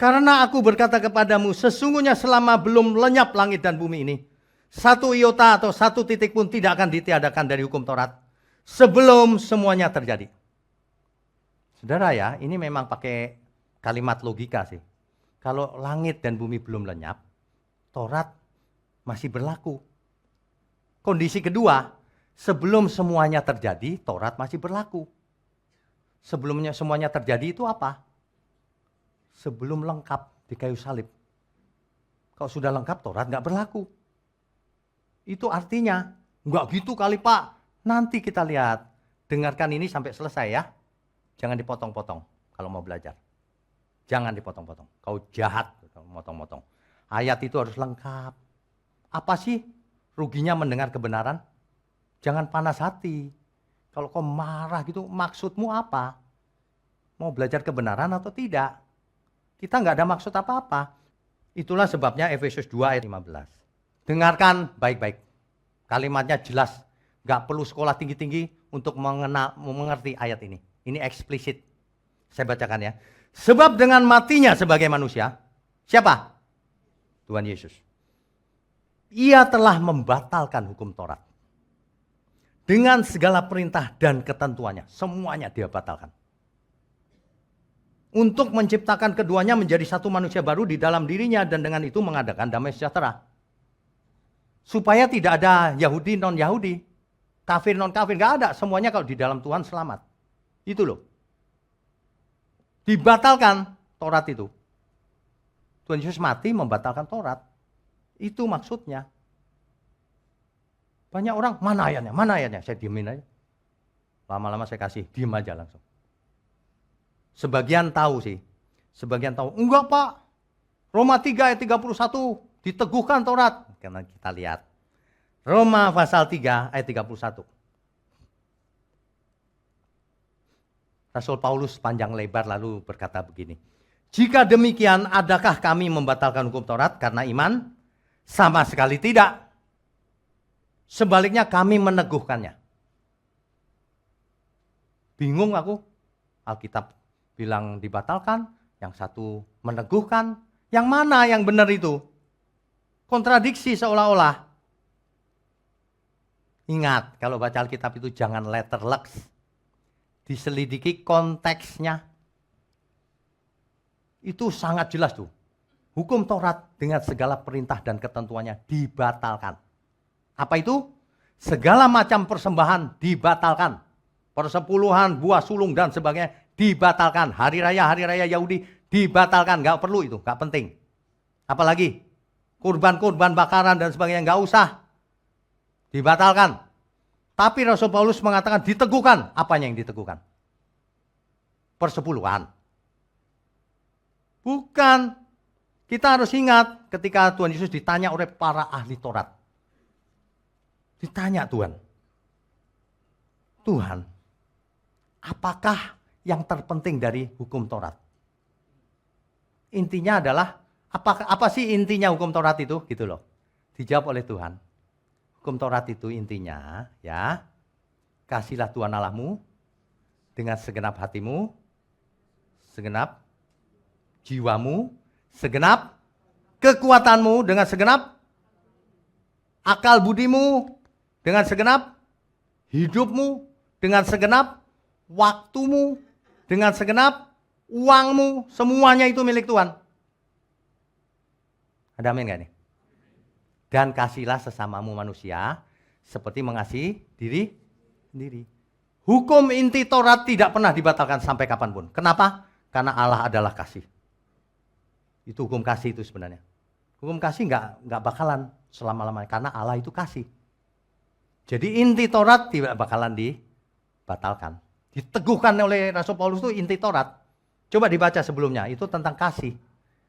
Karena aku berkata kepadamu, sesungguhnya selama belum lenyap langit dan bumi ini, satu iota atau satu titik pun tidak akan ditiadakan dari hukum Taurat sebelum semuanya terjadi. Saudara ya, ini memang pakai kalimat logika sih. Kalau langit dan bumi belum lenyap, Taurat masih berlaku. Kondisi kedua, sebelum semuanya terjadi, Taurat masih berlaku. Sebelumnya semuanya terjadi itu apa? Sebelum lengkap di kayu salib. Kalau sudah lengkap, Taurat nggak berlaku. Itu artinya, nggak gitu kali Pak. Nanti kita lihat. Dengarkan ini sampai selesai ya. Jangan dipotong-potong kalau mau belajar. Jangan dipotong-potong. Kau jahat, motong-motong. Ayat itu harus lengkap. Apa sih ruginya mendengar kebenaran? Jangan panas hati. Kalau kau marah gitu, maksudmu apa? Mau belajar kebenaran atau tidak? Kita nggak ada maksud apa-apa. Itulah sebabnya Efesus 2 ayat 15. Dengarkan baik-baik. Kalimatnya jelas. Nggak perlu sekolah tinggi-tinggi untuk mengerti ayat ini. Ini eksplisit. Saya bacakan ya. Sebab dengan matinya sebagai manusia, siapa? Tuhan Yesus. Ia telah membatalkan hukum Taurat. Dengan segala perintah dan ketentuannya. Semuanya dia batalkan. Untuk menciptakan keduanya menjadi satu manusia baru di dalam dirinya dan dengan itu mengadakan damai sejahtera. Supaya tidak ada Yahudi non-Yahudi, kafir non-kafir, nggak ada. Semuanya kalau di dalam Tuhan selamat. Itu loh. Dibatalkan Taurat itu. Tuhan Yesus mati membatalkan Taurat. Itu maksudnya. Banyak orang, mana ayatnya, mana ayatnya? Saya diemin aja. Lama-lama saya kasih, diem aja langsung. Sebagian tahu sih. Sebagian tahu. Enggak Pak. Roma 3 ayat 31. Diteguhkan Taurat. Karena kita lihat. Roma pasal 3 ayat 31. Rasul Paulus panjang lebar lalu berkata begini. Jika demikian adakah kami membatalkan hukum Taurat karena iman? Sama sekali tidak. Sebaliknya kami meneguhkannya. Bingung aku. Alkitab bilang dibatalkan, yang satu meneguhkan, yang mana yang benar itu? Kontradiksi seolah-olah. Ingat, kalau baca Alkitab itu jangan letterlux. Diselidiki konteksnya. Itu sangat jelas tuh. Hukum Taurat dengan segala perintah dan ketentuannya dibatalkan. Apa itu? Segala macam persembahan dibatalkan. Persepuluhan, buah sulung dan sebagainya dibatalkan. Hari raya Yahudi dibatalkan. Nggak perlu itu, nggak penting. Apalagi kurban-kurban bakaran dan sebagainya nggak usah. Dibatalkan. Tapi Rasul Paulus mengatakan diteguhkan. Apanya yang diteguhkan? Persepuluhan. Bukan. Kita harus ingat ketika Tuhan Yesus ditanya oleh para ahli Taurat. Ditanya Tuhan. Tuhan, apakah yang terpenting dari hukum Taurat? Intinya adalah, apa sih intinya hukum Taurat itu? Gitu loh. Dijawab oleh Tuhan. Hukum Taurat itu intinya, ya, kasihlah Tuhan Allahmu dengan segenap hatimu, segenap jiwamu, segenap kekuatanmu, dengan segenap akal budimu, dengan segenap hidupmu, dengan segenap waktumu, dengan segenap uangmu, semuanya itu milik Tuhan. Ada amin gak nih? Dan kasihlah sesamamu manusia seperti mengasihi diri sendiri. Hukum inti Taurat tidak pernah dibatalkan sampai kapanpun. Kenapa? Karena Allah adalah kasih. Itu hukum kasih itu sebenarnya. Hukum kasih nggak bakalan selama-lamanya karena Allah itu kasih. Jadi inti Taurat tidak bakalan dibatalkan. Diteguhkan oleh Rasul Paulus itu inti Taurat. Coba dibaca sebelumnya, itu tentang kasih.